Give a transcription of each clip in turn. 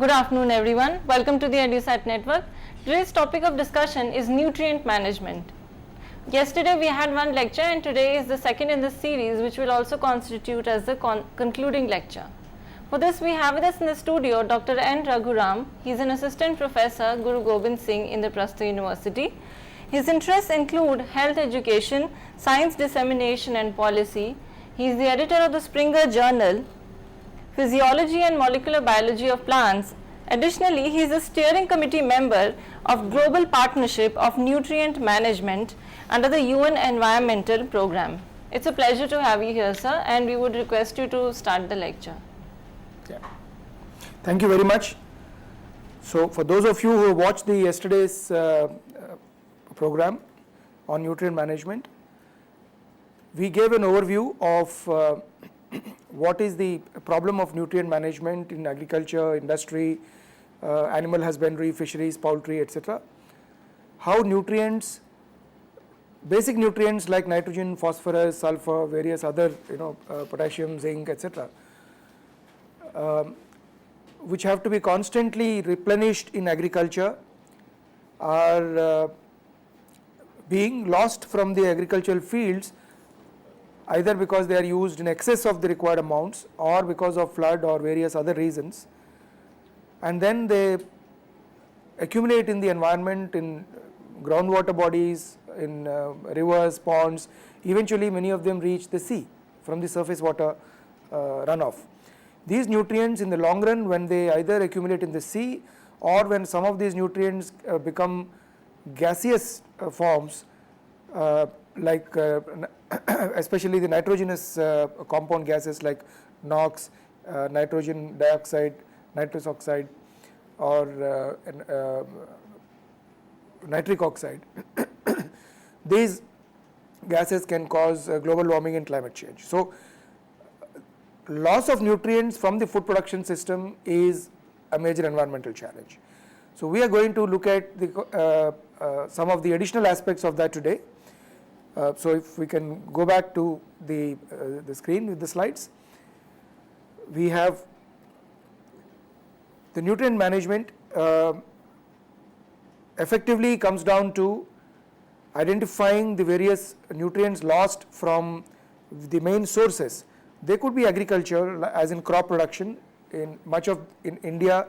Good afternoon everyone. Welcome to the EduSat network. Today's topic of discussion is nutrient management. Yesterday we had one lecture and today is the second in this series, which will also constitute as the concluding lecture. For this we have with us in the studio Dr. N. Raghuram. He is an assistant professor, Guru Gobind Singh in the Prastha University. His interests include health education, science dissemination and policy. He is the editor of the Springer Journal, Physiology and Molecular Biology of Plants. Additionally, he is a steering committee member of Global Partnership of Nutrient Management under the UN Environmental Program. It's a pleasure to have you here, sir, and we would request you to start the lecture. Yeah. Thank you very much. So, for those of you who watched the yesterday's program on nutrient management, we gave an overview of what is the problem of nutrient management in agriculture, industry, animal husbandry, fisheries, poultry, etc. How nutrients, basic nutrients like nitrogen, phosphorus, sulfur, various other potassium, zinc, etc. Which have to be constantly replenished in agriculture are being lost from the agricultural fields, either because they are used in excess of the required amounts or because of flood or various other reasons, and then they accumulate in the environment, in groundwater bodies, in rivers, ponds. Eventually many of them reach the sea from the surface water runoff. These nutrients in the long run, when they either accumulate in the sea or when some of these nutrients become gaseous forms, like especially the nitrogenous compound gases like NOx, nitrogen dioxide, nitrous oxide, or nitric oxide, these gases can cause global warming and climate change. So, loss of nutrients from the food production system is a major environmental challenge. So, we are going to look at the, some of the additional aspects of that today. So, if we can go back to the screen with the slides, we have the nutrient management effectively comes down to identifying the various nutrients lost from the main sources. They could be agriculture, as in crop production. In much of India,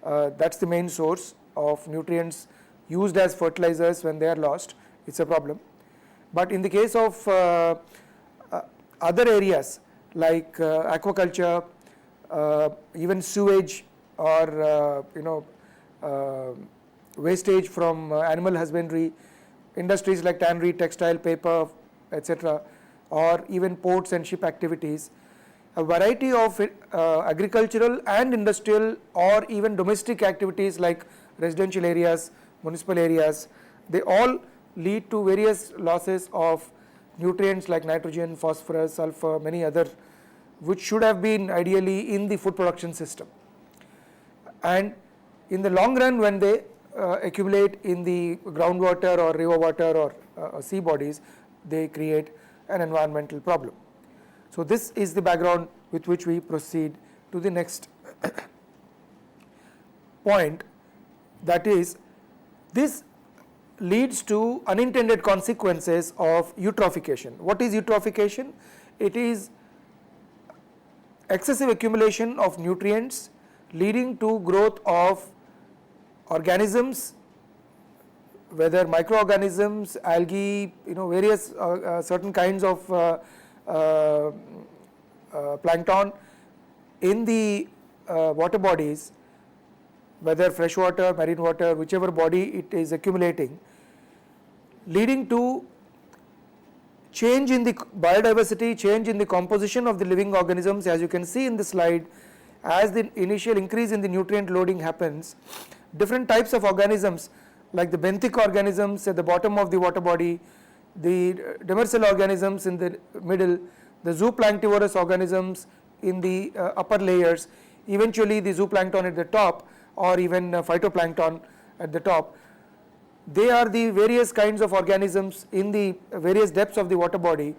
that's the main source of nutrients used as fertilizers. When they are lost, it's a problem. But in the case of other areas like aquaculture, even sewage, or wastage from animal husbandry, industries like tannery, textile, paper, etc., or even ports and ship activities, a variety of agricultural and industrial or even domestic activities like residential areas, municipal areas, they all lead to various losses of nutrients like nitrogen, phosphorus, sulfur, many other, which should have been ideally in the food production system. And in the long run, when they accumulate in the groundwater or river water or sea bodies, they create an environmental problem. So, this is the background with which we proceed to the next point, that is, this leads to unintended consequences of eutrophication. What is eutrophication? It is excessive accumulation of nutrients leading to growth of organisms, whether microorganisms, algae, various certain kinds of plankton in the water bodies, whether freshwater, marine water, whichever body it is accumulating, leading to change in the biodiversity, change in the composition of the living organisms. As you can see in the slide, as the initial increase in the nutrient loading happens, different types of organisms like the benthic organisms at the bottom of the water body, the demersal organisms in the middle, the zooplanktivorous organisms in the upper layers, eventually the zooplankton at the top, or even phytoplankton at the top. They are the various kinds of organisms in the various depths of the water body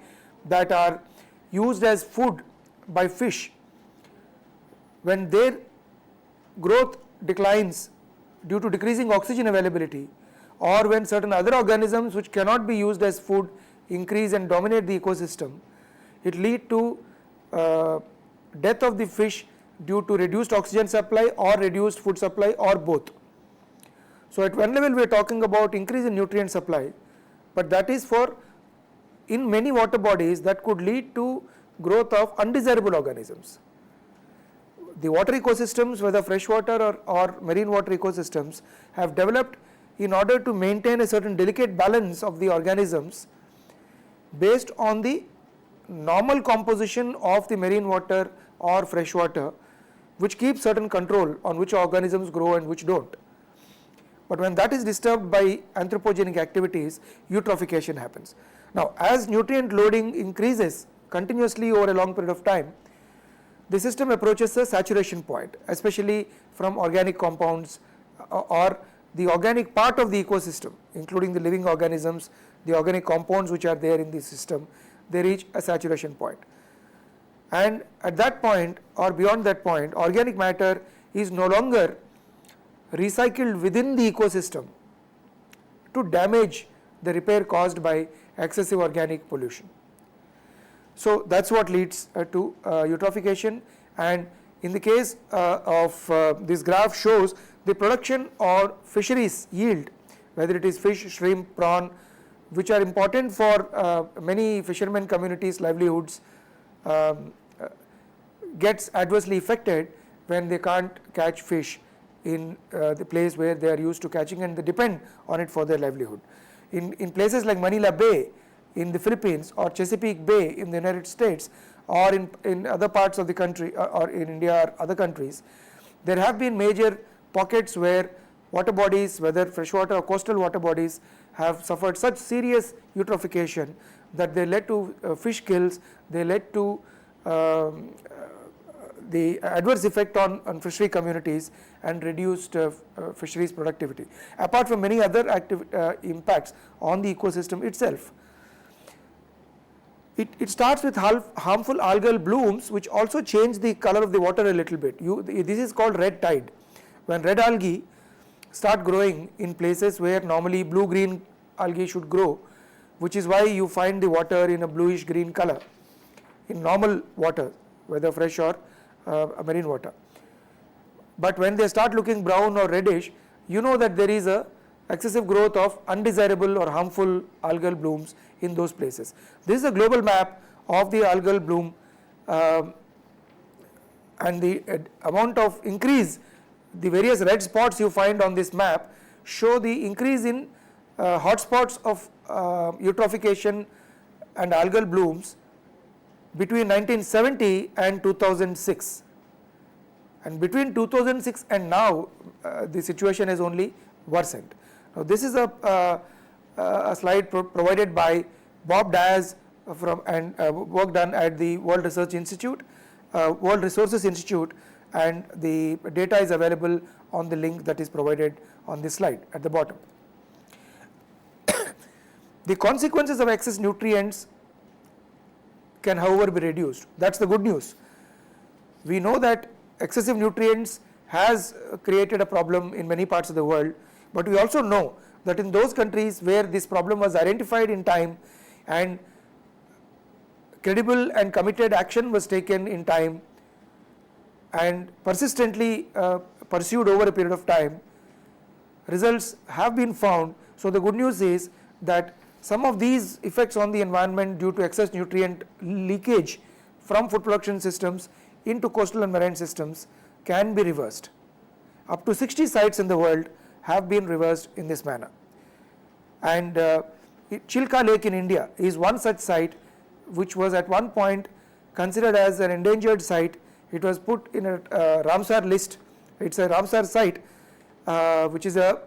that are used as food by fish. When their growth declines due to decreasing oxygen availability, or when certain other organisms which cannot be used as food increase and dominate the ecosystem, it lead to death of the fish due to reduced oxygen supply or reduced food supply or both. So at one level we are talking about increase in nutrient supply, but that is for in many water bodies that could lead to growth of undesirable organisms. The water ecosystems, whether freshwater or marine water ecosystems, have developed in order to maintain a certain delicate balance of the organisms based on the normal composition of the marine water or freshwater, which keeps certain control on which organisms grow and which don't. But when that is disturbed by anthropogenic activities, eutrophication happens. Now, as nutrient loading increases continuously over a long period of time, the system approaches a saturation point, especially from organic compounds or the organic part of the ecosystem, including the living organisms, the organic compounds which are there in the system, they reach a saturation point. And at that point or beyond that point, organic matter is no longer recycled within the ecosystem to damage the repair caused by excessive organic pollution. So that's what leads to eutrophication, and in the case of this graph shows the production or fisheries yield, whether it is fish, shrimp, prawn, which are important for many fishermen communities' livelihoods, gets adversely affected when they can't catch fish in the place where they are used to catching, and they depend on it for their livelihood. In places like Manila Bay in the Philippines or Chesapeake Bay in the United States, or in other parts of the country or in India or other countries, there have been major pockets where water bodies, whether freshwater or coastal water bodies, have suffered such serious eutrophication that they led to fish kills, they led to the adverse effect on fishery communities and reduced fisheries productivity, apart from many other impacts on the ecosystem itself. It starts with harmful algal blooms, which also change the color of the water a little bit. This is called red tide. When red algae start growing in places where normally blue-green algae should grow, which is why you find the water in a bluish green color in normal water, whether fresh or marine water. But when they start looking brown or reddish, you know that there is a excessive growth of undesirable or harmful algal blooms in those places. This is a global map of the algal bloom, and the amount of increase, the various red spots you find on this map show the increase in hotspots of eutrophication and algal blooms between 1970 and 2006, and between 2006 and now the situation has only worsened. Now this is a slide provided by Bob Diaz and work done at the World Resources Institute, and the data is available on the link that is provided on this slide at the bottom. The consequences of excess nutrients can, however, be reduced. That's the good news. We know that excessive nutrients has created a problem in many parts of the world, but we also know that in those countries where this problem was identified in time and credible and committed action was taken in time and persistently pursued over a period of time, results have been found. So the good news is that some of these effects on the environment due to excess nutrient leakage from food production systems into coastal and marine systems can be reversed. Up to 60 sites in the world have been reversed in this manner. And Chilka Lake in India is one such site, which was at one point considered as an endangered site. It was put in a Ramsar list. It's a Ramsar site, which is a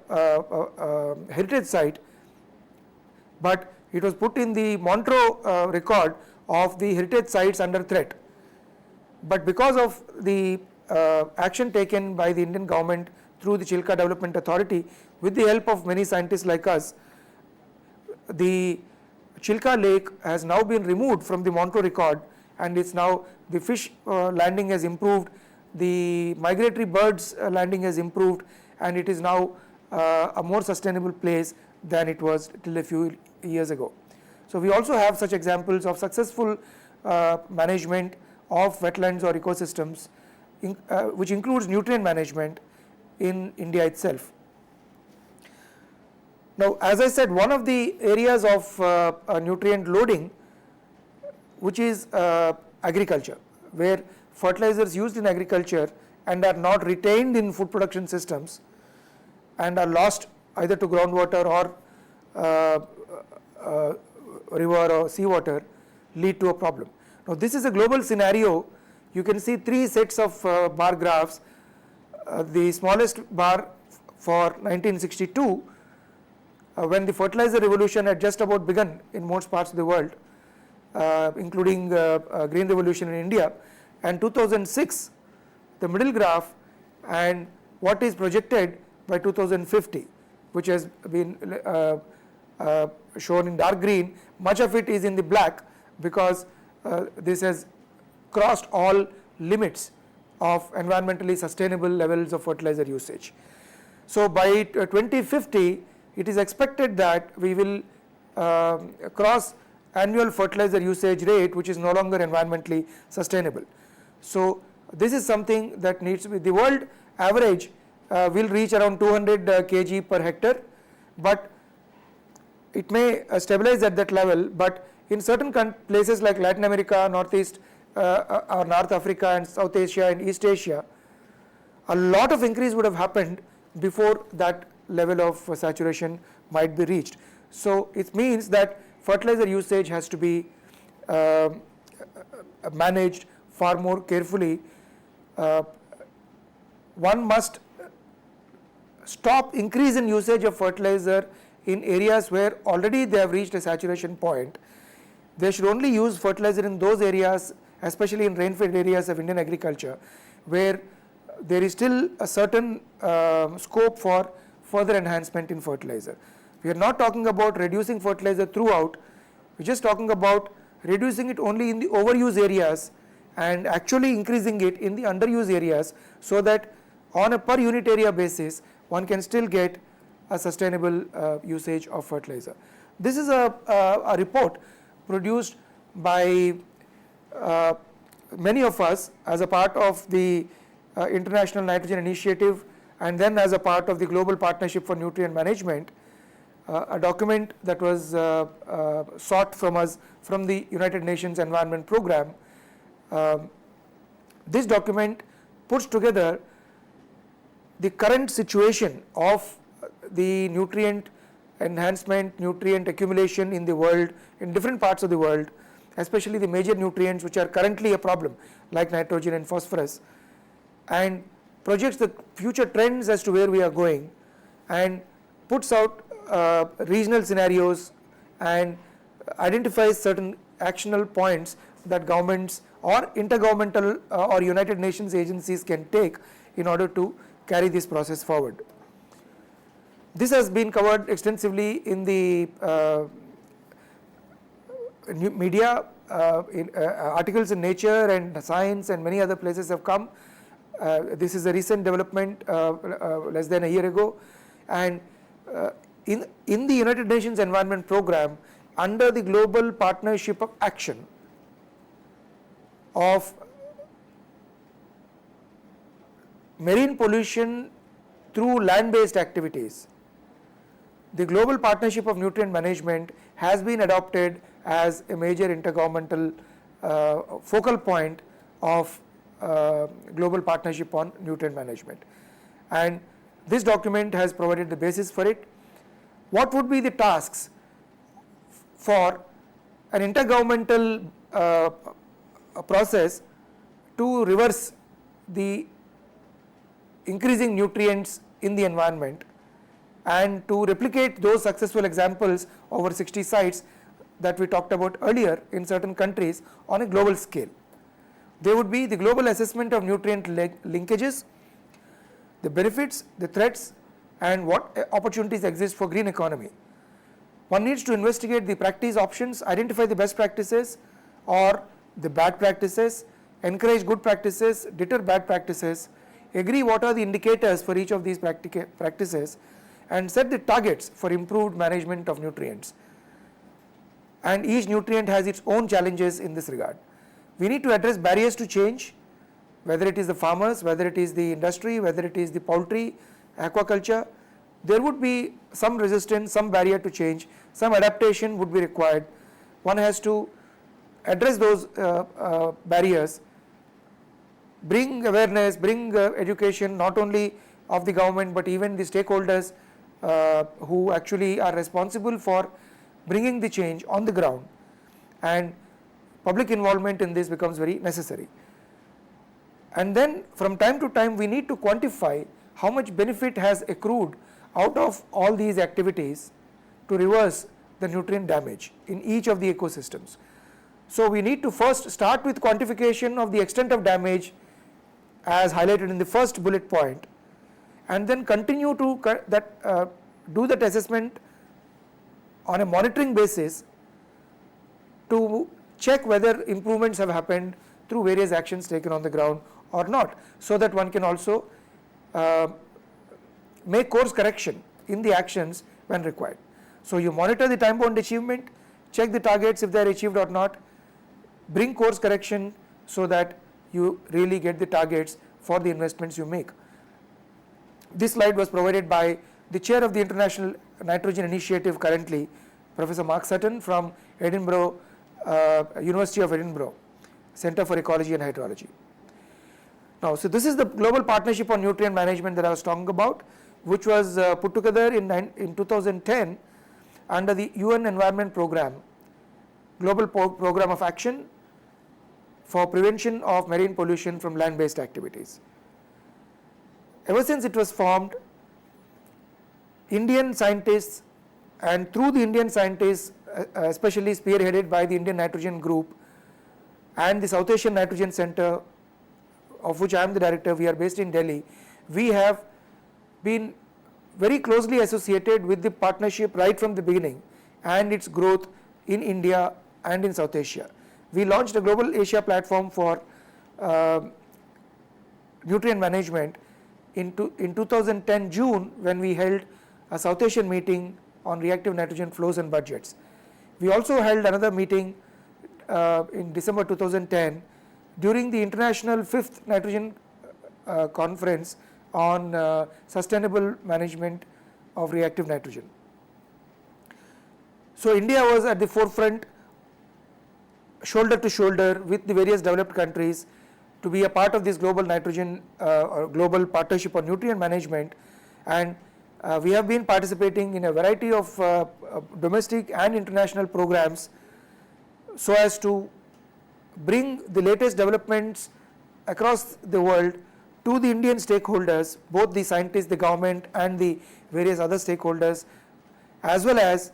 heritage site, but it was put in the Montreux record of the heritage sites under threat. But because of the action taken by the Indian government through the Chilka Development Authority, with the help of many scientists like us, the Chilka Lake has now been removed from the Montreux record, and it's now the fish landing has improved, the migratory birds landing has improved, and it is now a more sustainable place than it was till a few years ago. So we also have such examples of successful management of wetlands or ecosystems, which includes nutrient management in India itself. Now, as I said, one of the areas of nutrient loading, which is agriculture, where fertilizers used in agriculture and are not retained in food production systems and are lost either to groundwater or river or seawater, lead to a problem. Now, this is a global scenario. You can see three sets of bar graphs. The smallest bar for 1962, when the fertilizer revolution had just about begun in most parts of the world, including green revolution in India, and 2006, the middle graph, and what is projected by 2050, which has been shown in dark green. Much of it is in the black because this has crossed all limits of environmentally sustainable levels of fertilizer usage. So by 2050, it is expected that we will cross annual fertilizer usage rate which is no longer environmentally sustainable. So this is something that needs to be, the world average will reach around 200 kg per hectare, but it may stabilize at that level, but in certain places like Latin America, Northeast or North Africa and South Asia and East Asia, a lot of increase would have happened before that level of saturation might be reached. So it means that fertilizer usage has to be managed far more carefully. One must stop increase in usage of fertilizer in areas where already they have reached a saturation point. They should only use fertilizer in those areas, especially in rain-fed areas of Indian agriculture, where there is still a certain scope for further enhancement in fertilizer. We are not talking about reducing fertilizer throughout, we are just talking about reducing it only in the overuse areas and actually increasing it in the underuse areas, so that on a per unit area basis one can still get a sustainable usage of fertilizer. This is a report produced by many of us as a part of the International Nitrogen Initiative and then as a part of the Global Partnership for Nutrient Management, a document that was sought from us from the United Nations Environment Programme. This document puts together the current situation of the nutrient enhancement, nutrient accumulation in the world, in different parts of the world, especially the major nutrients which are currently a problem like nitrogen and phosphorus, and projects the future trends as to where we are going, and puts out regional scenarios and identifies certain actionable points that governments or intergovernmental or United Nations agencies can take in order to carry this process forward. This has been covered extensively in the media, in articles in Nature and Science and many other places have come. This is a recent development less than a year ago, and in the United Nations Environment Programme, under the Global Partnership of Action of marine pollution through land-based activities, the Global Partnership of Nutrient Management has been adopted as a major intergovernmental focal point of Global Partnership on Nutrient Management, and this document has provided the basis for it. What would be the tasks for an intergovernmental process to reverse the increasing nutrients in the environment and to replicate those successful examples over 60 sites that we talked about earlier in certain countries on a global scale? There would be the global assessment of nutrient linkages, the benefits, the threats, and what opportunities exist for green economy. One needs to investigate the practice options, identify the best practices or the bad practices, encourage good practices, deter bad practices, agree what are the indicators for each of these practices, and set the targets for improved management of nutrients. And each nutrient has its own challenges in this regard. We need to address barriers to change, whether it is the farmers, whether it is the industry, whether it is the poultry, aquaculture. There would be some resistance, some barrier to change, some adaptation would be required. One has to address those barriers, bring awareness, bring education not only of the government but even the stakeholders who actually are responsible for bringing the change on the ground, and public involvement in this becomes very necessary. And then from time to time we need to quantify how much benefit has accrued out of all these activities to reverse the nutrient damage in each of the ecosystems. So we need to first start with quantification of the extent of damage as highlighted in the first bullet point, and then continue to do that assessment on a monitoring basis to check whether improvements have happened through various actions taken on the ground or not, so that one can also make course correction in the actions when required. So you monitor the time bound achievement, check the targets if they are achieved or not, bring course correction so that you really get the targets for the investments you make. This slide was provided by the chair of the International Nitrogen Initiative currently, Professor Mark Sutton from Edinburgh, University of Edinburgh, Centre for Ecology and Hydrology. Now, so this is the global partnership on nutrient management that I was talking about, which was put together in 2010 under the UN Environment Programme, Global Programme of Action for Prevention of Marine Pollution from Land-Based Activities. Ever since it was formed, Indian scientists, and through the Indian scientists, especially spearheaded by the Indian Nitrogen Group and the South Asian Nitrogen Center, of which I am the director, we are based in Delhi, we have been very closely associated with the partnership right from the beginning and its growth in India and in South Asia. We launched a Global Asia platform for nutrient management in 2010 June, when we held a South Asian meeting on reactive nitrogen flows and budgets. We also held another meeting in December 2010 during the International 5th Nitrogen Conference on sustainable management of reactive nitrogen. So India was at the forefront, shoulder to shoulder with the various developed countries, to be a part of this global nitrogen or global partnership on nutrient management, and we have been participating in a variety of domestic and international programs so as to bring the latest developments across the world to the Indian stakeholders, both the scientists, the government and the various other stakeholders, as well as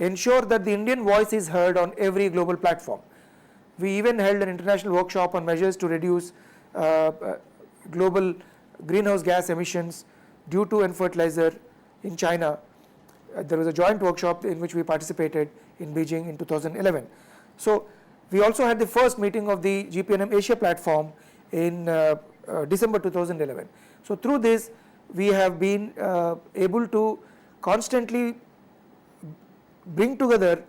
ensure that the Indian voice is heard on every global platform. We even held an international workshop on measures to reduce global greenhouse gas emissions due to fertilizer in China. There was a joint workshop in which we participated in Beijing in 2011. So we also had the first meeting of the GPNM Asia platform in December 2011. So through this we have been able to constantly bring together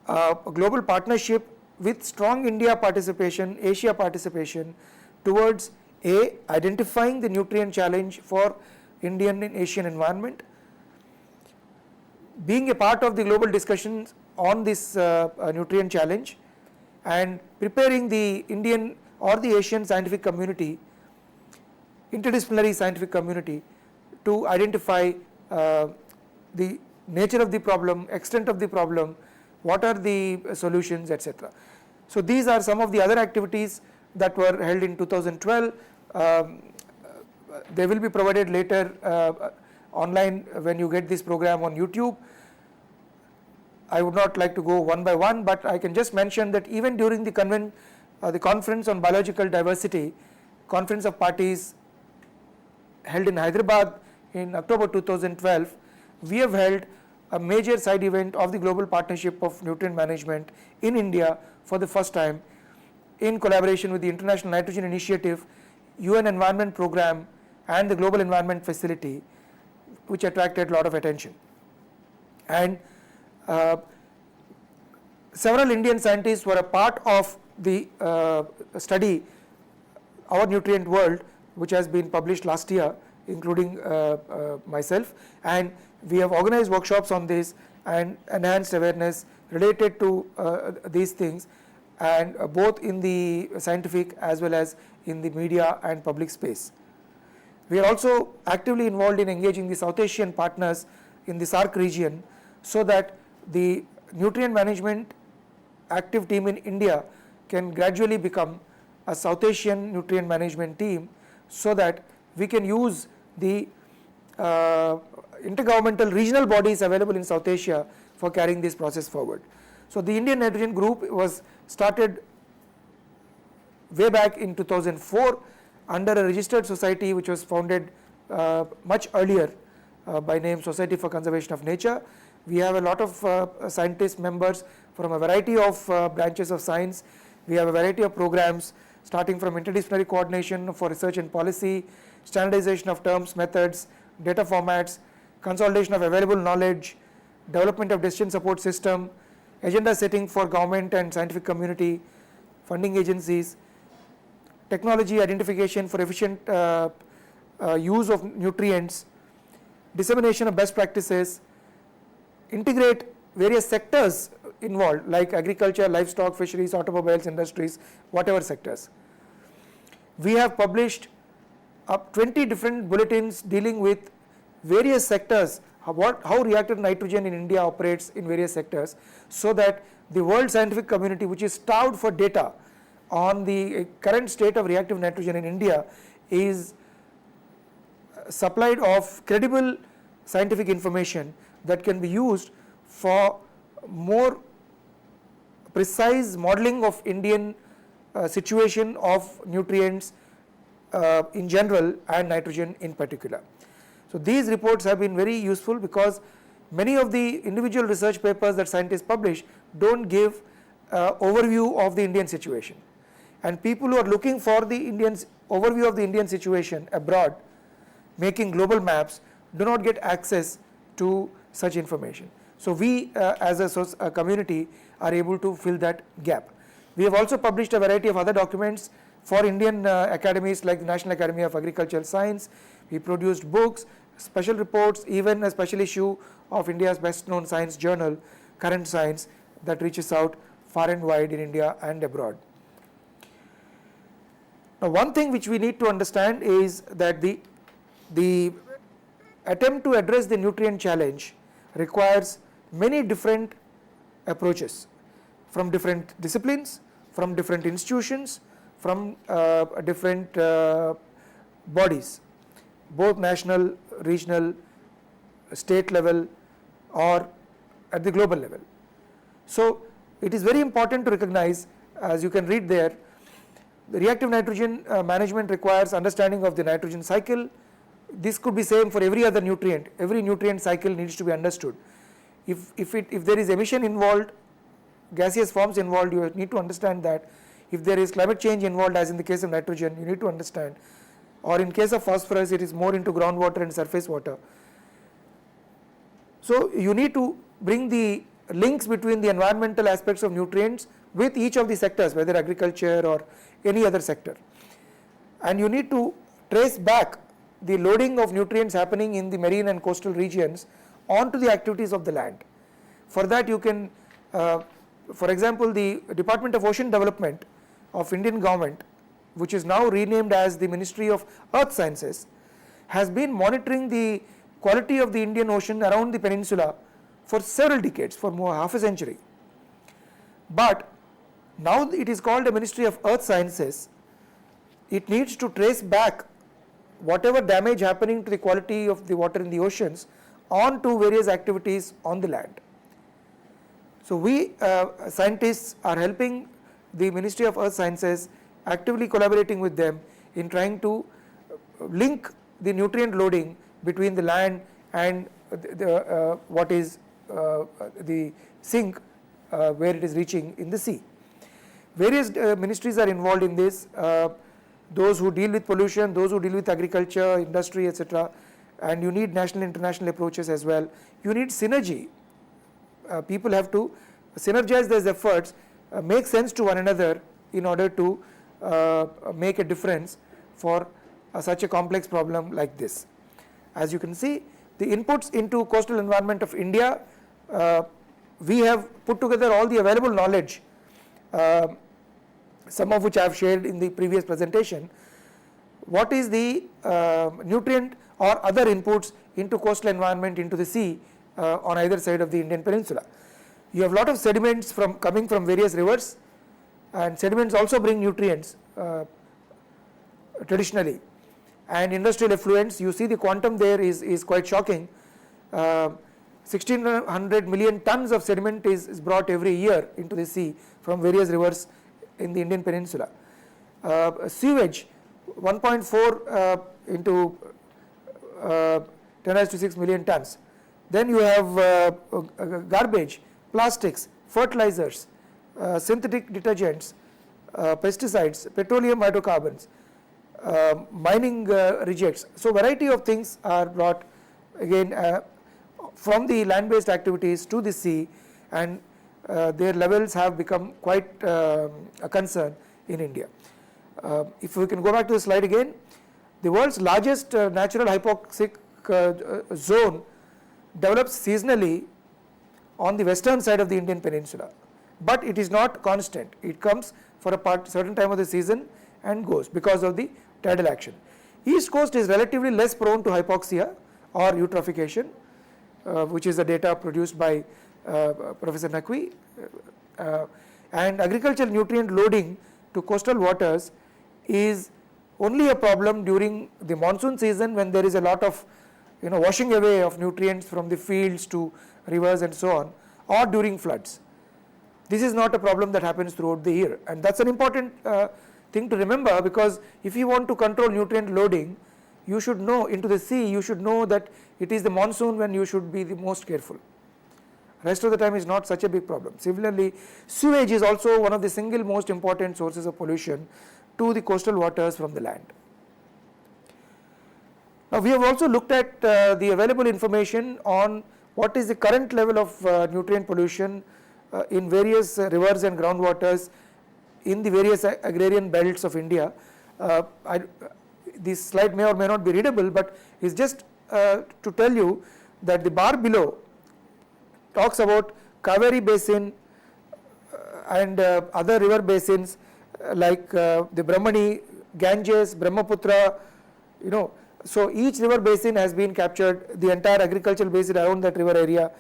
a global partnership with strong India participation, Asia participation towards identifying the nutrient challenge for Indian and Asian environment, being a part of the global discussions on this nutrient challenge, and preparing the Indian or the Asian scientific community, interdisciplinary scientific community, to identify the nature of the problem, extent of the problem, what are the solutions, etc. So these are some of the other activities that were held in 2012. They will be provided later online when you get this program on YouTube. I would not like to go one by one, but I can just mention that even during the conference on biological diversity, conference of parties held in Hyderabad in October 2012, we have held a major side event of the global partnership of nutrient management in India for the first time, in collaboration with the International Nitrogen Initiative, UN Environment Program and the Global Environment Facility, which attracted a lot of attention. And several Indian scientists were a part of the study, Our Nutrient World, which has been published last year, including myself, and we have organized workshops on this and enhanced awareness related to these things, and both in the scientific as well as in the media and public space. We are also actively involved in engaging the South Asian partners in the SAARC region, so that the nutrient management active team in India can gradually become a South Asian nutrient management team, so that we can use the intergovernmental regional bodies available in South Asia for carrying this process forward. So the Indian Nitrogen Group was started way back in 2004 under a registered society which was founded much earlier by name Society for Conservation of Nature. We have a lot of scientist members from a variety of branches of science. We have a variety of programs starting from interdisciplinary coordination for research and policy, standardization of terms, methods, data formats, consolidation of available knowledge, development of decision support system, agenda setting for government and scientific community, funding agencies, technology identification for efficient use of nutrients, dissemination of best practices, integrate various sectors involved like agriculture, livestock, fisheries, automobiles, industries, whatever sectors. We have published up 20 different bulletins dealing with various sectors, how reactive nitrogen in India operates in various sectors, so that the world scientific community, which is starved for data on the current state of reactive nitrogen in India, is supplied of credible scientific information that can be used for more precise modeling of Indian situation of nutrients in general and nitrogen in particular. So these reports have been very useful, because many of the individual research papers that scientists publish don't give overview of the Indian situation, and people who are looking for the overview of the Indian situation abroad, making global maps, do not get access to such information. So we as a community are able to fill that gap. We have also published a variety of other documents for Indian academies like the National Academy of Agricultural Science. We produced books, special reports, even a special issue of India's best known science journal, Current Science, that reaches out far and wide in India and abroad. Now, one thing which we need to understand is that the attempt to address the nutrient challenge requires many different approaches from different disciplines, from different institutions, from different bodies, both national, regional, state level, or at the global level. So it is very important to recognize, as you can read there, the reactive nitrogen management requires understanding of the nitrogen cycle. This could be same for every other nutrient. Every nutrient cycle needs to be understood. If there is emission involved, gaseous forms involved, you need to understand that. If there is climate change involved, as in the case of nitrogen, you need to understand. Or in case of phosphorus, it is more into groundwater and surface water. So you need to bring the links between the environmental aspects of nutrients with each of the sectors, whether agriculture or any other sector. And you need to trace back the loading of nutrients happening in the marine and coastal regions onto the activities of the land. For that you can, for example, the Department of Ocean Development of Indian government, which is now renamed as the Ministry of Earth Sciences, has been monitoring the quality of the Indian Ocean around the peninsula for several decades, for more half a century. But now it is called a Ministry of Earth Sciences. It needs to trace back whatever damage happening to the quality of the water in the oceans onto various activities on the land. So we scientists are helping the Ministry of Earth Sciences, actively collaborating with them in trying to link the nutrient loading between the land and what is the sink where it is reaching in the sea. Various ministries are involved in this, those who deal with pollution, those who deal with agriculture, industry, etc. And you need national, international approaches as well. You need synergy. People have to synergize these efforts, make sense to one another in order to make a difference for such a complex problem like this. As you can see, the inputs into coastal environment of India, we have put together all the available knowledge, some of which I have shared in the previous presentation. What is the nutrient or other inputs into coastal environment, into the sea on either side of the Indian peninsula? You have a lot of sediments coming from various rivers, and sediments also bring nutrients traditionally. And industrial effluents, you see the quantum there is quite shocking. 1600 million tons of sediment is brought every year into the sea from various rivers in the Indian peninsula. Sewage, 1.4 into 10⁻⁶ million tons. Then you have garbage, plastics, fertilizers, synthetic detergents, pesticides, petroleum hydrocarbons, mining rejects. So variety of things are brought again from the land based activities to the sea, and their levels have become quite a concern in India. If we can go back to the slide again, the world's largest natural hypoxic zone develops seasonally on the western side of the Indian peninsula, but it is not constant. It comes for a certain time of the season and goes because of the tidal action. East coast is relatively less prone to hypoxia or eutrophication, which is the data produced by Professor Naqvi, and agricultural nutrient loading to coastal waters is only a problem during the monsoon season, when there is a lot of washing away of nutrients from the fields to rivers and so on, or during floods. This is not a problem that happens throughout the year, and that's an important thing to remember, because if you want to control nutrient loading, you should know into the sea, you should know that it is the monsoon when you should be the most careful. Rest of the time is not such a big problem. Similarly, sewage is also one of the single most important sources of pollution to the coastal waters from the land. Now we have also looked at the available information on what is the current level of nutrient pollution in various rivers and groundwaters in the various agrarian belts of India. This slide may or may not be readable, but is just to tell you that the bar below talks about Kaveri basin and other river basins like the Brahmani, Ganges, Brahmaputra, so each river basin has been captured, the entire agricultural basin around that river area,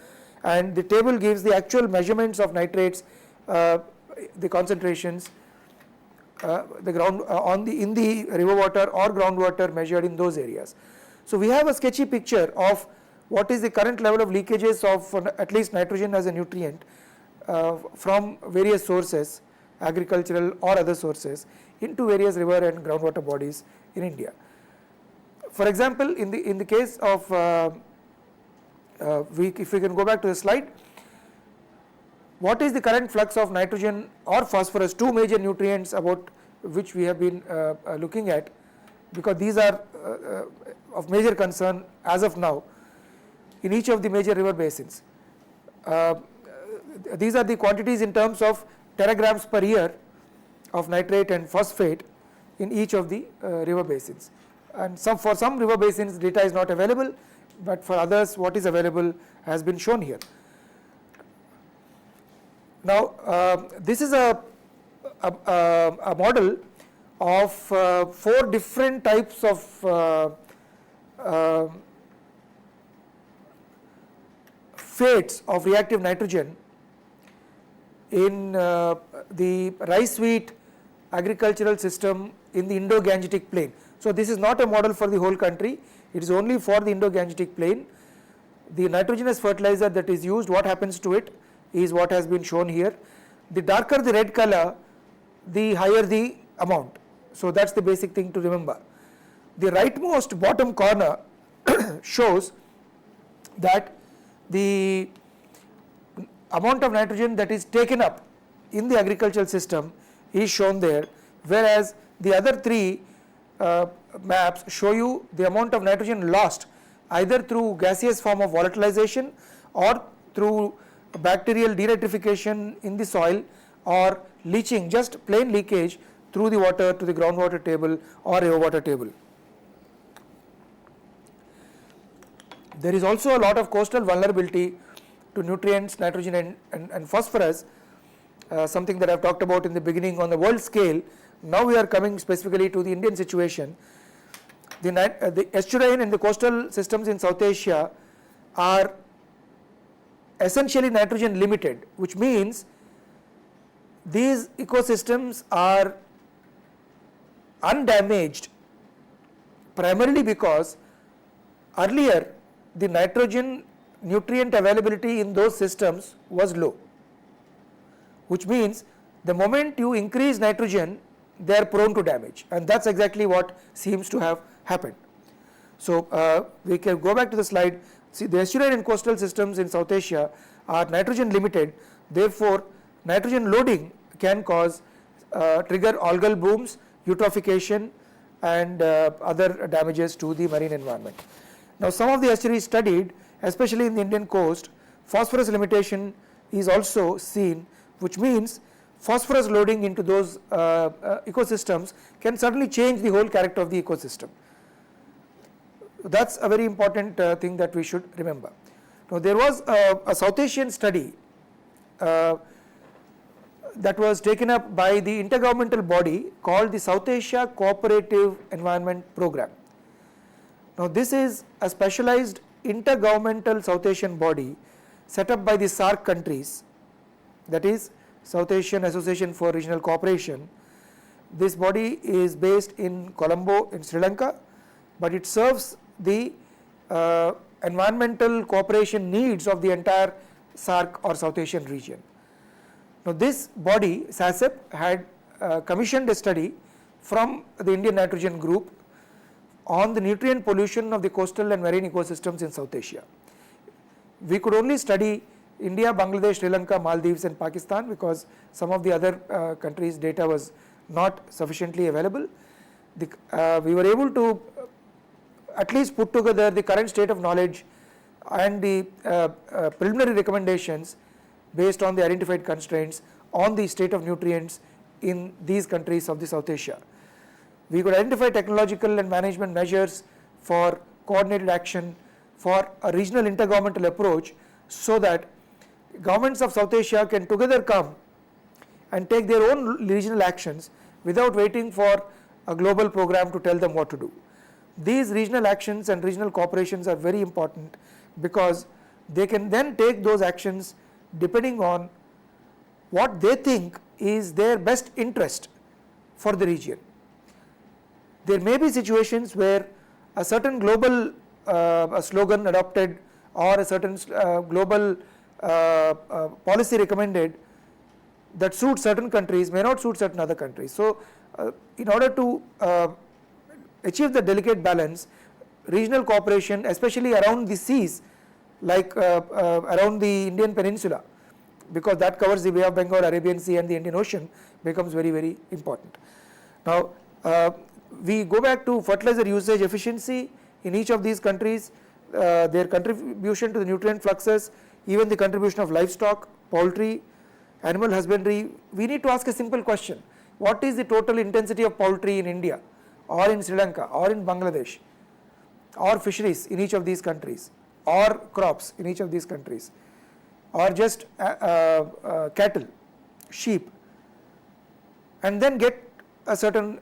and the table gives the actual measurements of nitrates, the concentrations, the ground in the river water or groundwater measured in those areas. So we have a sketchy picture of what is the current level of leakages of at least nitrogen as a nutrient from various sources, agricultural or other sources, into various river and groundwater bodies in India. For example, in the case of if we can go back to the slide, what is the current flux of nitrogen or phosphorus, two major nutrients about which we have been looking at, because these are of major concern as of now in each of the major river basins. These are the quantities in terms of teragrams per year of nitrate and phosphate in each of the river basins, and for some river basins data is not available, but for others what is available has been shown here. Now this is a model of 4 different types of fates of reactive nitrogen in the rice wheat agricultural system in the Indo-Gangetic plain. So this is not a model for the whole country, it is only for the Indo-Gangetic plain. The nitrogenous fertilizer that is used, what happens to it is what has been shown here. The darker the red color, the higher the amount. So that's the basic thing to remember. The rightmost bottom corner shows that the amount of nitrogen that is taken up in the agricultural system is shown there, whereas the other three maps show you the amount of nitrogen lost either through gaseous form of volatilization or through bacterial denitrification in the soil or leaching, just plain leakage through the water to the groundwater table or river water table. There is also a lot of coastal vulnerability to nutrients, nitrogen and phosphorus, something that I have talked about in the beginning on the world scale. Now we are coming specifically to the Indian situation. The estuarine and the coastal systems in South Asia are essentially nitrogen limited, which means these ecosystems are undamaged primarily because earlier the nitrogen nutrient availability in those systems was low, which means the moment you increase nitrogen, they are prone to damage, and that's exactly what seems to have happened. So we can go back to the slide. See, the estuarine and coastal systems in South Asia are nitrogen limited, therefore nitrogen loading can cause trigger algal blooms, eutrophication and other damages to the marine environment. Now some of the estuaries studied, especially in the Indian coast, phosphorus limitation is also seen, which means phosphorus loading into those ecosystems can certainly change the whole character of the ecosystem. That's a very important thing that we should remember. Now there was a South Asian study that was taken up by the intergovernmental body called the South Asia Cooperative Environment Program. Now this is a specialized intergovernmental South Asian body set up by the SAARC countries, that is South Asian Association for Regional Cooperation. This body is based in Colombo in Sri Lanka, but it serves the environmental cooperation needs of the entire SAARC or South Asian region. Now this body, SASEP, had commissioned a study from the Indian Nitrogen Group on the nutrient pollution of the coastal and marine ecosystems in South Asia. We could only study India, Bangladesh, Sri Lanka, Maldives and Pakistan because some of the other countries' data was not sufficiently available. We were able to at least put together the current state of knowledge and the preliminary recommendations based on the identified constraints on the state of nutrients in these countries of the South Asia. We could identify technological and management measures for coordinated action for a regional intergovernmental approach so that governments of South Asia can together come and take their own regional actions without waiting for a global program to tell them what to do. These regional actions and regional cooperations are very important because they can then take those actions depending on what they think is their best interest for the region. There may be situations where a certain global slogan adopted or a certain global policy recommended that suits certain countries may not suit certain other countries. So in order to achieve the delicate balance, regional cooperation, especially around the seas like around the Indian peninsula, because that covers the Bay of Bengal, Arabian Sea and the Indian Ocean, becomes very, very important. Now we go back to fertilizer usage efficiency in each of these countries, their contribution to the nutrient fluxes, even the contribution of livestock, poultry, animal husbandry. We need to ask a simple question: what is the total intensity of poultry in India or in Sri Lanka or in Bangladesh, or fisheries in each of these countries, or crops in each of these countries, or just cattle, sheep, and then get a certain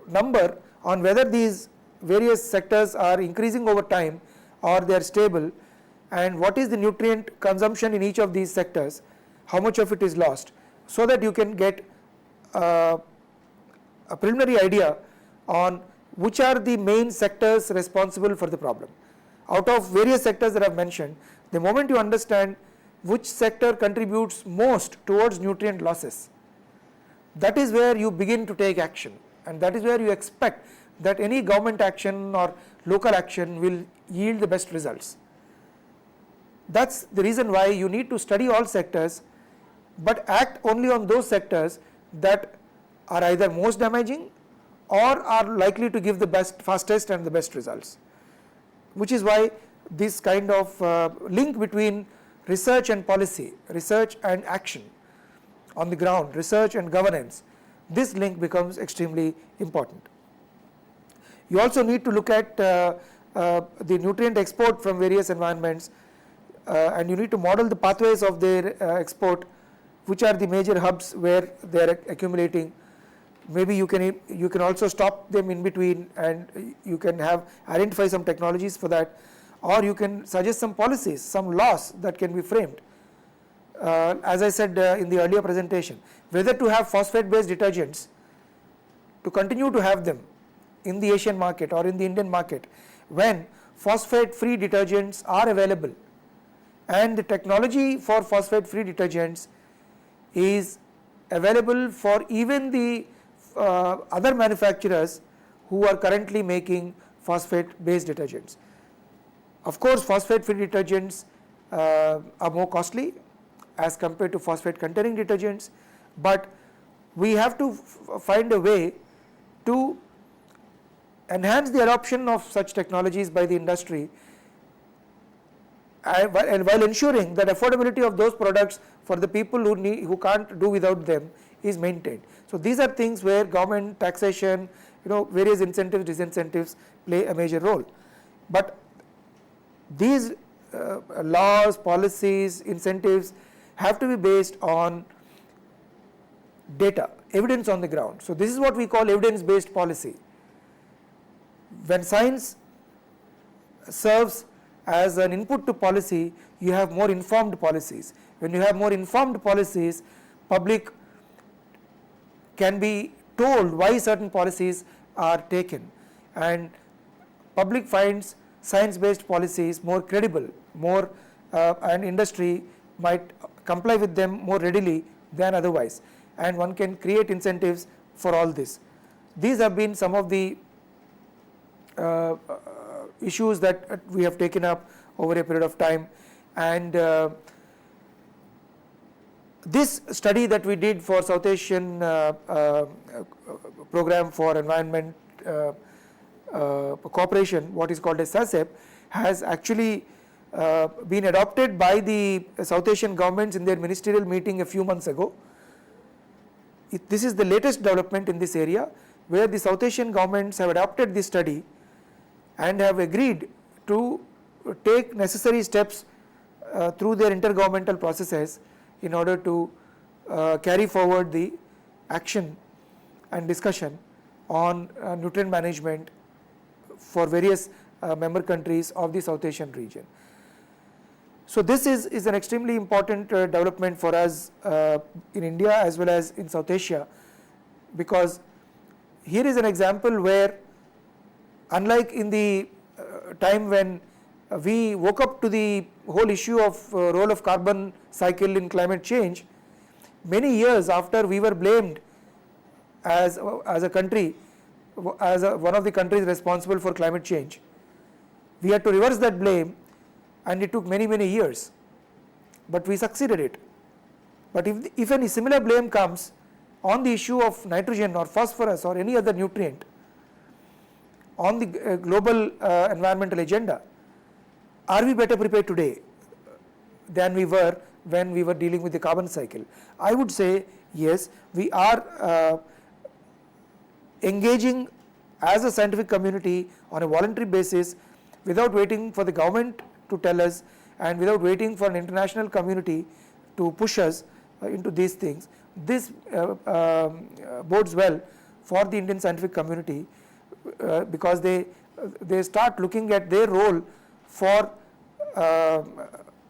number on whether these various sectors are increasing over time or they are stable, and what is the nutrient consumption in each of these sectors, how much of it is lost, so that you can get a preliminary idea on which are the main sectors responsible for the problem. Out of various sectors that I have mentioned, the moment you understand which sector contributes most towards nutrient losses, that is where you begin to take action, and that is where you expect that any government action or local action will yield the best results. That's the reason why you need to study all sectors, but act only on those sectors that are either most damaging or are likely to give the best, fastest and the best results, which is why this kind of link between research and policy, research and action on the ground, research and governance, this link becomes extremely important. You also need to look at the nutrient export from various environments, and you need to model the pathways of their export, which are the major hubs where they are accumulating. Maybe you can also stop them in between, and you can have identify some technologies for that, or you can suggest some policies, some laws that can be framed. As I said in the earlier presentation, whether to have phosphate based detergents, to continue to have them in the Asian market or in the Indian market when phosphate free detergents are available, and the technology for phosphate free detergents is available for even the other manufacturers who are currently making phosphate based detergents. Of course, phosphate free detergents are more costly as compared to phosphate containing detergents, but we have to find a way to enhance the adoption of such technologies by the industry, and while ensuring that affordability of those products for the people who can't do without them is maintained. So these are things where government, taxation, various incentives, disincentives play a major role. But these laws, policies, incentives have to be based on data, evidence on the ground. So this is what we call evidence based policy. When science serves as an input to policy, you have more informed policies. When you have more informed policies, public can be told why certain policies are taken, and public finds science based policies more credible, and industry might comply with them more readily than otherwise, and one can create incentives for all this. These have been some of the issues that we have taken up over a period of time, and this study that we did for South Asian program for environment cooperation, what is called as SASEP, has actually been adopted by the South Asian governments in their ministerial meeting a few months ago. This is the latest development in this area, where the South Asian governments have adopted this study and have agreed to take necessary steps through their intergovernmental processes in order to carry forward the action and discussion on nutrient management for various member countries of the South Asian region. So this is an extremely important development for us in India as well as in South Asia, because here is an example where, unlike in the time when we woke up to the whole issue of role of carbon cycle in climate change, many years after we were blamed as a country, as one of the countries responsible for climate change. We had to reverse that blame, and it took many years, but we succeeded it. But if any similar blame comes on the issue of nitrogen or phosphorus or any other nutrient on the global environmental agenda, are we better prepared today than we were when we were dealing with the carbon cycle? I would say yes, we are engaging as a scientific community on a voluntary basis, without waiting for the government to tell us and without waiting for an international community to push us into these things. This bodes well for the Indian scientific community, because they start looking at their role for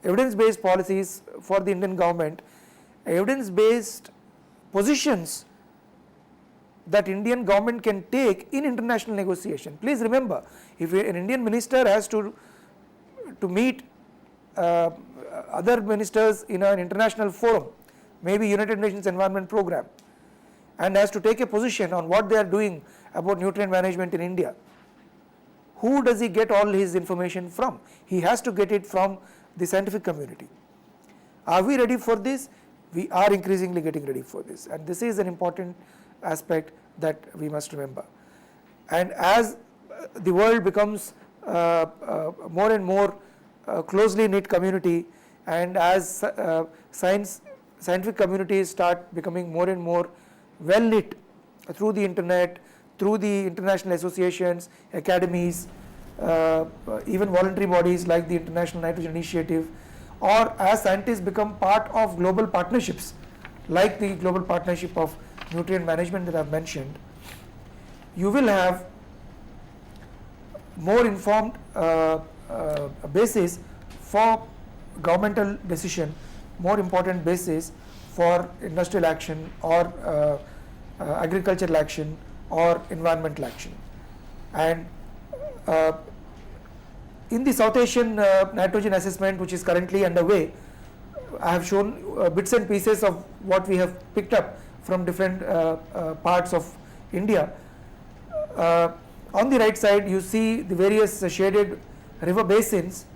evidence based policies for the Indian government, evidence based positions that Indian government can take in international negotiation. Please remember, if an Indian minister has to meet other ministers in an international forum, maybe United Nations Environment Program, and has to take a position on what they are doing about nutrient management in India, who does he get all his information from? He has to get it from the scientific community. Are we ready for this? We are increasingly getting ready for this, and this is an important aspect that we must remember. And as the world becomes more and more closely knit community, and as scientific communities start becoming more and more well knit through the internet, through the international associations, academies, even voluntary bodies like the International Nitrogen Initiative, or as scientists become part of global partnerships like the global partnership of nutrient management that I have mentioned, you will have more informed basis for governmental decision, more important basis for industrial action or agricultural action or environmental action. And in the South Asian nitrogen assessment, which is currently underway, I have shown bits and pieces of what we have picked up from different parts of India. On the right side, you see the various shaded river basins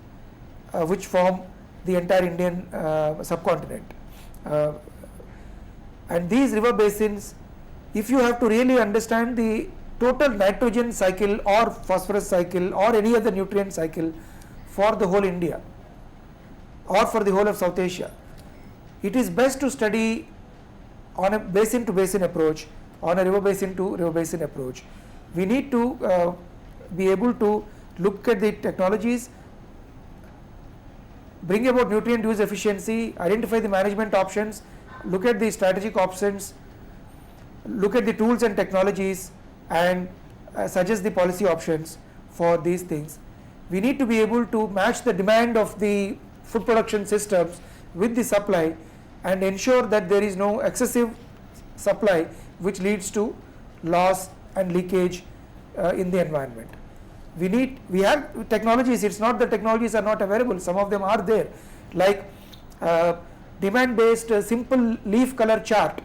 which form the entire Indian subcontinent. And these river basins, if you have to really understand the total nitrogen cycle or phosphorus cycle or any other nutrient cycle for the whole India or for the whole of South Asia, it is best to study on a basin to basin approach, on a river basin to river basin approach. We need to be able to look at the technologies, bring about nutrient use efficiency, identify the management options, look at the strategic options, look at the tools and technologies, and suggest the policy options for these things. We need to be able to match the demand of the food production systems with the supply and ensure that there is no excessive supply which leads to loss and leakage in the environment. We have technologies, it's not that technologies are not available, some of them are there, like demand based simple leaf color chart.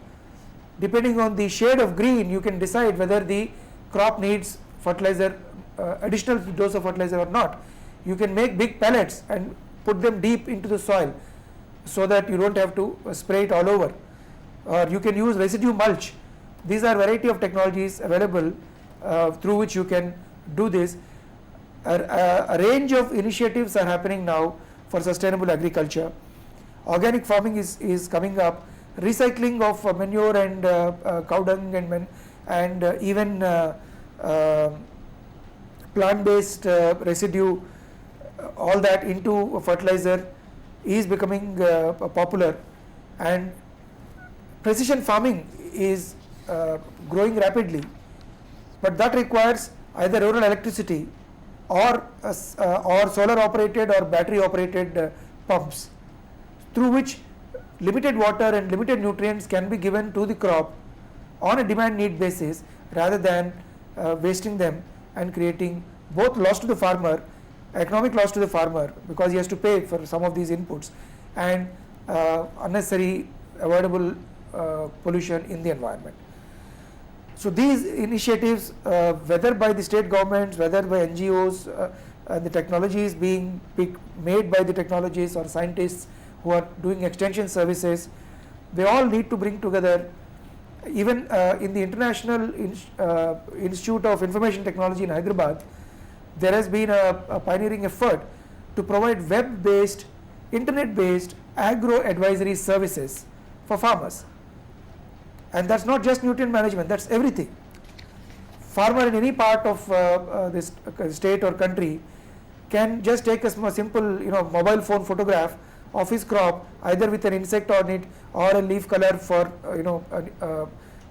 Depending on the shade of green, you can decide whether the crop needs fertilizer, additional dose of fertilizer or not. You can make big pellets and put them deep into the soil so that you don't have to spray it all over. Or you can use residue mulch. These are variety of technologies available through which you can do this. A range of initiatives are happening now for sustainable agriculture. Organic farming is coming up. Recycling of manure and cow dung and even plant-based residue, all that into fertilizer is becoming popular, and precision farming is growing rapidly, but that requires either rural electricity or solar operated or battery operated pumps, through which limited water and limited nutrients can be given to the crop on a demand need basis rather than wasting them and creating both loss to the farmer, economic loss to the farmer because he has to pay for some of these inputs, and unnecessary avoidable pollution in the environment. So these initiatives, whether by the state governments, whether by NGOs, the technologies being made by the technologists or scientists who are doing extension services, they all need to bring together. Even in the International Institute of Information Technology in Hyderabad, there has been a pioneering effort to provide web-based, internet-based agro advisory services for farmers. And that's not just nutrient management, that's everything. Farmer in any part of this state or country can just take a simple mobile phone photograph of his crop, either with an insect on it or a leaf color for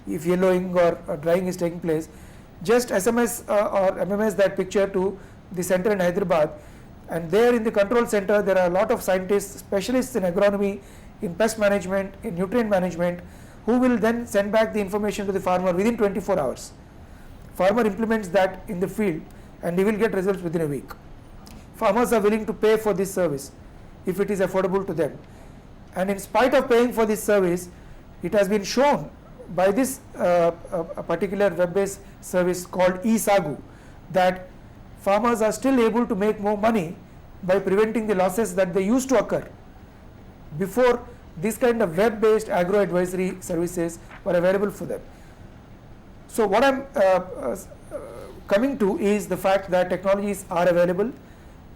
if yellowing or drying is taking place, just SMS or MMS that picture to the center in Hyderabad, and there in the control center there are a lot of scientists, specialists in agronomy, in pest management, in nutrient management, who will then send back the information to the farmer within 24 hours. Farmer implements that in the field and he will get results within a week. Farmers are willing to pay for this service if it is affordable to them, and in spite of paying for this service, it has been shown by this a particular web-based service called eSagu that farmers are still able to make more money by preventing the losses that they used to occur before These kind of web-based agro advisory services were available for them. So what I'm coming to is the fact that technologies are available.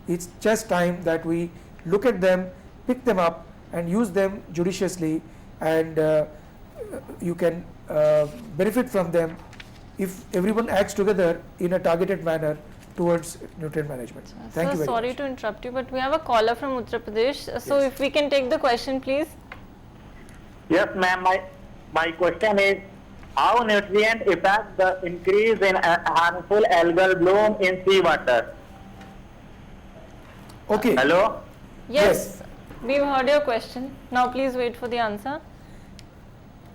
It's just time that we look at them, pick them up and use them judiciously, and you can benefit from them if everyone acts together in a targeted manner towards nutrient management. Thank you very much. Sorry to interrupt you, but we have a caller from Uttar Pradesh. So Yes. if we can take the question, please. Yes, ma'am. My question is, how nutrient affect the increase in harmful algal bloom in seawater? Okay. Hello? Yes, we've heard your question. Now please wait for the answer.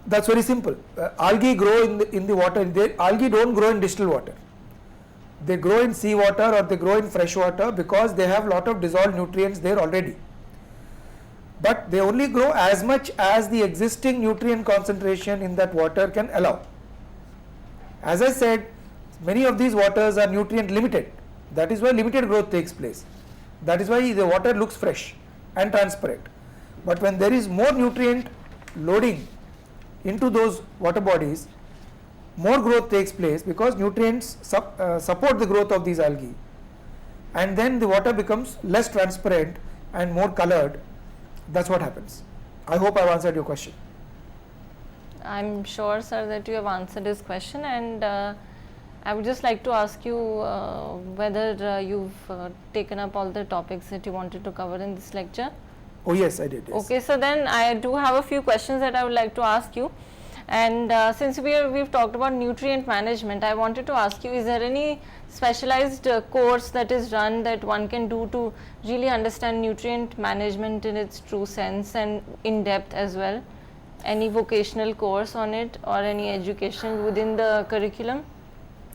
That's very simple. Algae grow in the water. Algae don't grow in distilled water. They grow in seawater or they grow in fresh water because they have lot of dissolved nutrients there already. But they only grow as much as the existing nutrient concentration in that water can allow. As I said, many of these waters are nutrient limited. That is why limited growth takes place. That is why the water looks fresh and transparent. But when there is more nutrient loading into those water bodies, more growth takes place because nutrients support the growth of these algae, and then the water becomes less transparent and more colored. That's what happens. I hope I've answered your question. I'm sure, sir, that you have answered his question, and I would just like to ask you whether you've taken up all the topics that you wanted to cover in this lecture. Oh yes, I did. Yes. Okay, so then I do have a few questions that I would like to ask you. And since we've talked about nutrient management, I wanted to ask you, is there any specialized course that is run that one can do to really understand nutrient management in its true sense and in depth as well? Any vocational course on it or any education within the curriculum?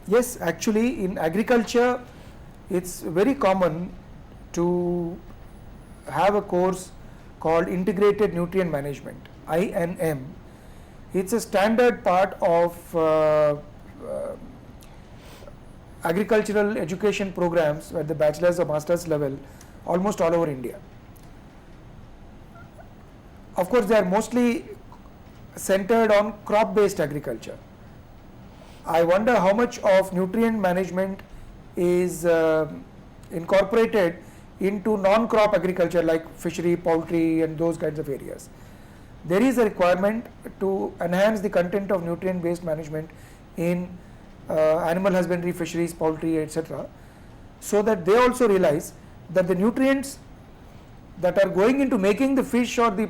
Yes, actually in agriculture it's very common to have a course called Integrated Nutrient Management, INM. It's a standard part of agricultural education programs at the bachelor's or master's level almost all over India. Of course, they are mostly centered on crop-based agriculture. I wonder how much of nutrient management is incorporated into non-crop agriculture like fishery, poultry and those kinds of areas. There is a requirement to enhance the content of nutrient-based management in animal husbandry, fisheries, poultry, etc., so that they also realize that the nutrients that are going into making the fish or the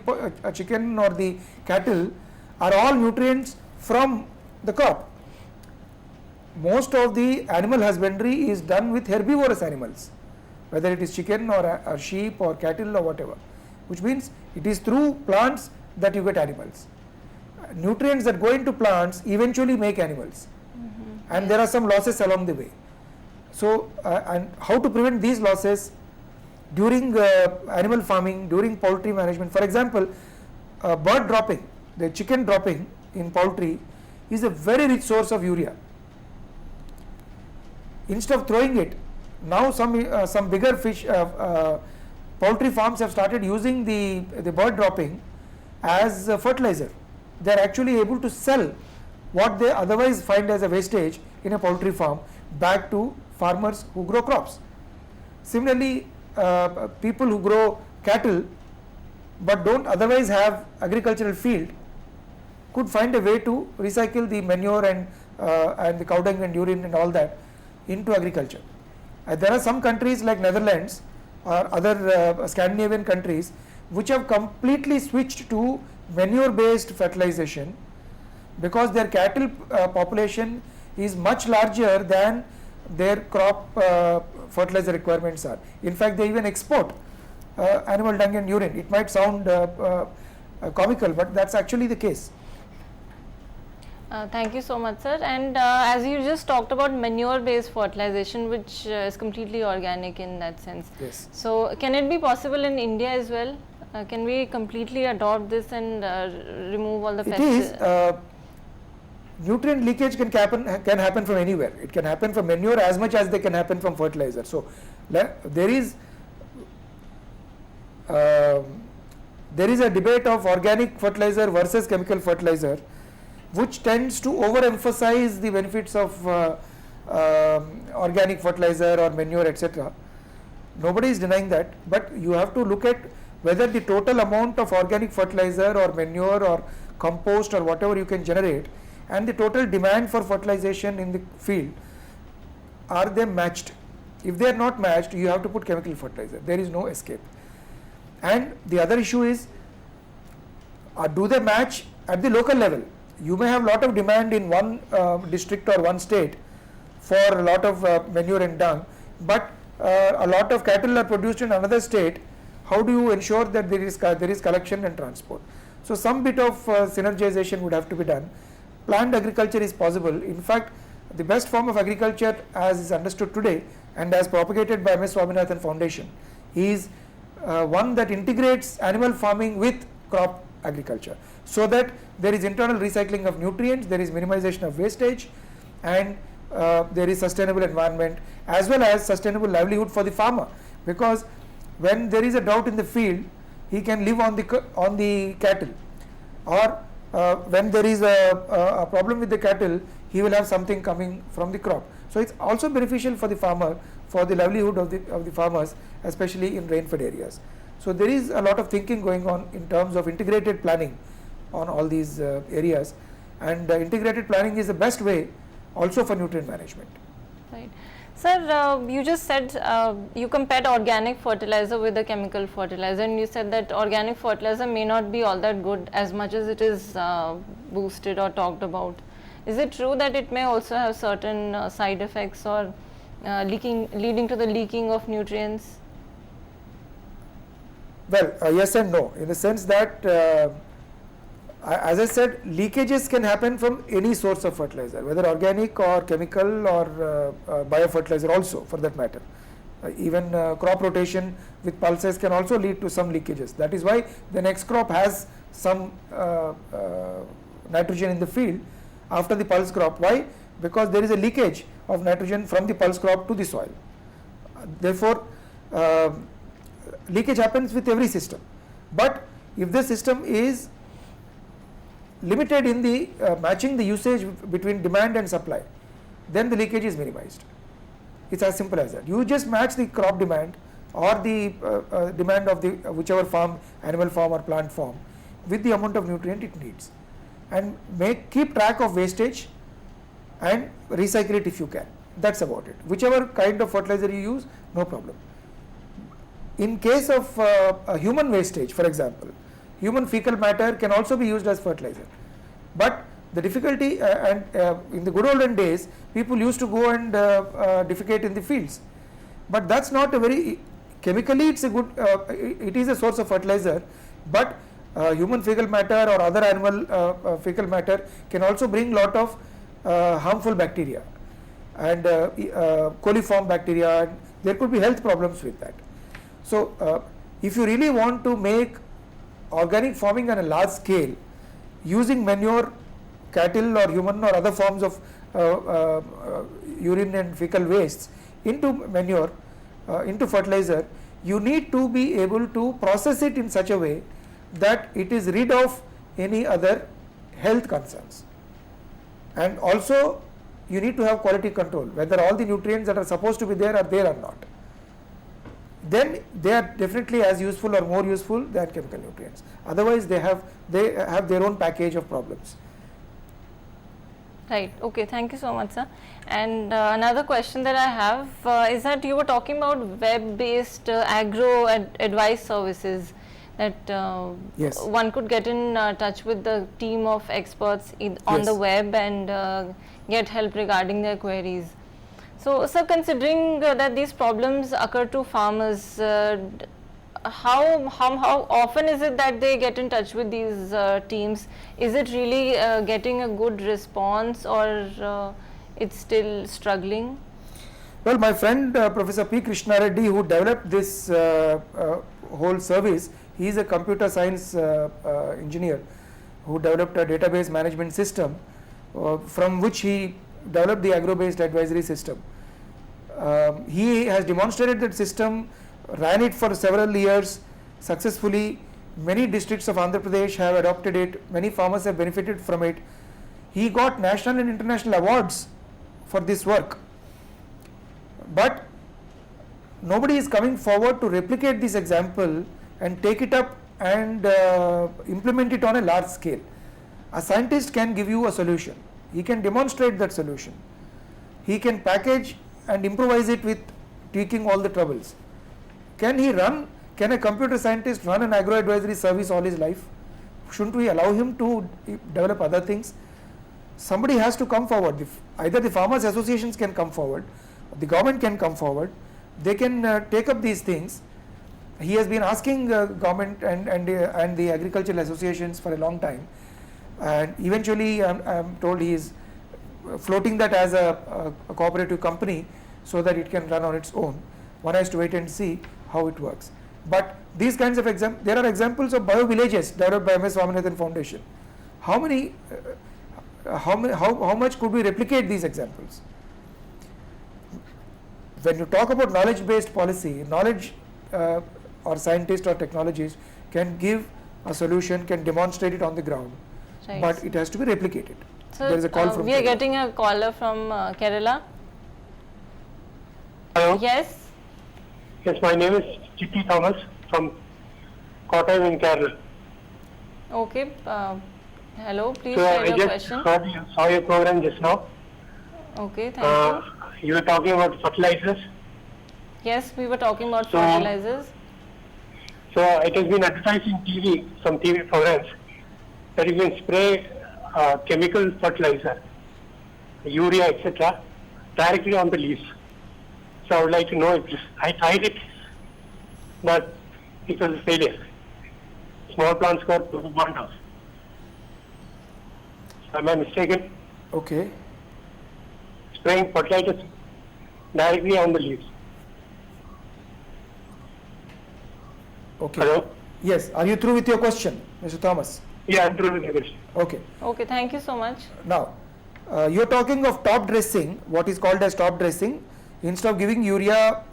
chicken or the cattle are all nutrients from the crop. Most of the animal husbandry is done with herbivorous animals, whether it is chicken or sheep or cattle or whatever, which means it is through plants that you get animals. Nutrients that go into plants eventually make animals, and there are some losses along the way. So, and how to prevent these losses during animal farming, during poultry management. For example, bird dropping, the chicken dropping in poultry is a very rich source of urea. Instead of throwing it, now some bigger fish poultry farms have started using the bird dropping as fertilizer. They are actually able to sell what they otherwise find as a wastage in a poultry farm back to farmers who grow crops. Similarly, people who grow cattle but don't otherwise have agricultural field could find a way to recycle the manure and the cow dung and urine and all that into agriculture. There are some countries like Netherlands or other Scandinavian countries which have completely switched to manure based fertilization because their cattle population is much larger than their crop fertilizer requirements are. In fact, they even export animal dung and urine. It might sound comical, but that's actually the case. Thank you so much, sir. And as you just talked about manure based fertilization, which is completely organic in that sense. Yes. So can it be possible in India as well? Can we completely adopt this and remove all the It is. pesticides? Nutrient leakage can happen from anywhere. It can happen from manure as much as they can happen from fertilizer. So there is there is a debate of organic fertilizer versus chemical fertilizer, which tends to overemphasize the benefits of organic fertilizer or manure, etc. Nobody is denying that, but you have to look at whether the total amount of organic fertilizer or manure or compost or whatever you can generate and the total demand for fertilization in the field, are they matched? If they are not matched, you have to put chemical fertilizer. There is no escape. And the other issue is, do they match at the local level? You may have lot of demand in one district or one state for a lot of manure and dung, but a lot of cattle are produced in another state. How do you ensure that there is collection and transport? So some bit of synergization would have to be done. Planned agriculture is possible. In fact, the best form of agriculture as is understood today and as propagated by MS Swaminathan Foundation is one that integrates animal farming with crop agriculture, so that there is internal recycling of nutrients, there is minimization of wastage, and there is sustainable environment as well as sustainable livelihood for the farmer, because when there is a drought in the field, he can live on the cattle, or when there is a problem with the cattle, he will have something coming from the crop. So it's also beneficial for the farmer, for the livelihood of the farmers, especially in rain-fed areas. So there is a lot of thinking going on in terms of integrated planning on all these areas, and integrated planning is the best way also for nutrient management. Right. Sir, you just said you compared organic fertilizer with the chemical fertilizer, and you said that organic fertilizer may not be all that good as much as it is boosted or talked about. Is it true that it may also have certain side effects or leading to the leaking of nutrients? Well, yes and no, in the sense that as I said, leakages can happen from any source of fertilizer, whether organic or chemical or biofertilizer also for that matter. Even crop rotation with pulses can also lead to some leakages. That is why the next crop has some nitrogen in the field after the pulse crop. Why? Because there is a leakage of nitrogen from the pulse crop to the soil. Therefore, leakage happens with every system. But if the system is limited in the matching the usage between demand and supply, then the leakage is minimized. It's as simple as that. You just match the crop demand or the demand of the whichever farm, animal farm or plant farm, with the amount of nutrient it needs, and keep track of wastage and recycle it if you can. That's about it. Whichever kind of fertilizer you use, no problem. In case of human wastage, for example, human fecal matter can also be used as fertilizer. But the difficulty, in the good olden days, people used to go and defecate in the fields. But that's not a very, chemically it's a good, it is a source of fertilizer, but human fecal matter or other animal fecal matter can also bring lot of harmful bacteria and coliform bacteria, and there could be health problems with that. So if you really want to make organic farming on a large scale, using manure, cattle or human or other forms of urine and fecal wastes into manure, into fertilizer, you need to be able to process it in such a way that it is rid of any other health concerns. And also you need to have quality control, whether all the nutrients that are supposed to be there are there or not. Then they are definitely as useful or more useful than chemical nutrients. Otherwise they have their own package of problems. Right. Okay. Thank you so much, sir. And another question that I have is that you were talking about web-based agro advice services, that Yes. one could get in touch with the team of experts on Yes. the web and get help regarding their queries. So, sir, considering that these problems occur to farmers, how often is it that they get in touch with these teams? Is it really getting a good response, or it's still struggling? Well, my friend Professor P. Krishna Reddy, who developed this whole service, he is a computer science engineer who developed a database management system from which he developed the agro-based advisory system. He has demonstrated that system, ran it for several years successfully, Many districts of Andhra Pradesh have adopted it, many farmers have benefited from it. He got national and international awards for this work. But nobody is coming forward to replicate this example and take it up and implement it on a large scale. A scientist can give you a solution. He can demonstrate that solution. He can package and improvise it with tweaking all the troubles. Can a computer scientist run an agro-advisory service all his life? Shouldn't we allow him to develop other things? Somebody has to come forward. Either the farmers associations can come forward, or the government can come forward. They can take up these things. He has been asking government and the agricultural associations for a long time, and eventually I'm told he is floating that as a cooperative company so that it can run on its own. One has to wait and see how it works. But these kinds of there are examples of bio villages developed by MS Swaminathan Foundation. How much could we replicate these examples? When you talk about knowledge-based policy, knowledge or scientists or technologists can give a solution, can demonstrate it on the ground, right, but it has to be replicated. So there is a call from we are Kerala. getting a caller from Kerala. Hello. Yes. Yes, my name is G.P. Thomas from Kottayam in Kerala. Okay. Hello. Please So share I your just question. saw your program just now. Okay. Thank you. You were talking about fertilizers. Yes, we were talking about So- fertilizers. So it has been advertised in TV, some TV programs, that you can spray chemical fertilizer, urea, etc., directly on the leaves. So I would like to know if I tried it, but it was a failure. Small plants got burnt off. Am I mistaken? Okay. Spraying fertilizers directly on the leaves. Okay. Hello? Yes. Are you through with your question, Mr. Thomas? Yeah, I'm through with the question. Okay. Okay. Thank you so much. Now, you're talking of top dressing, what is called as top dressing. Instead of giving urea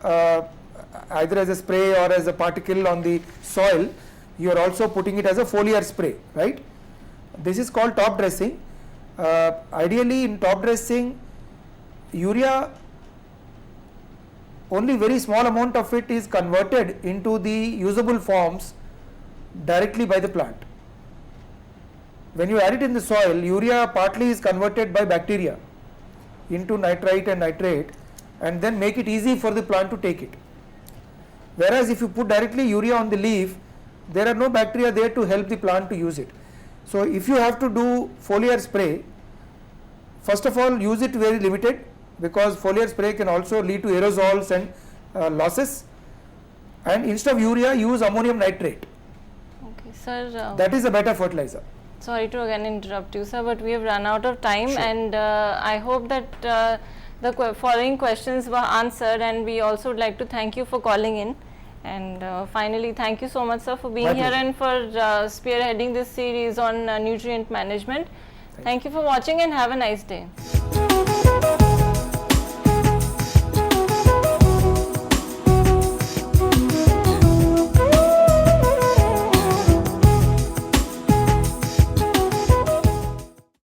either as a spray or as a particle on the soil, you are also putting it as a foliar spray, right? This is called top dressing. Ideally, in top dressing, urea, only very small amount of it is converted into the usable forms directly by the plant. When you add it in the soil, urea partly is converted by bacteria into nitrite and nitrate, and then make it easy for the plant to take it. Whereas if you put directly urea on the leaf, there are no bacteria there to help the plant to use it. So if you have to do foliar spray, first of all use it very limited, because foliar spray can also lead to aerosols and losses, and instead of urea use ammonium nitrate. Okay, sir. That is a better fertilizer. Sorry to again interrupt you, sir, but we have run out of time. Sure. And I hope that the following questions were answered, and we also would like to thank you for calling in. And finally, thank you so much, sir, for being My here pleasure. and for spearheading this series on nutrient management. Thank you for watching and have a nice day.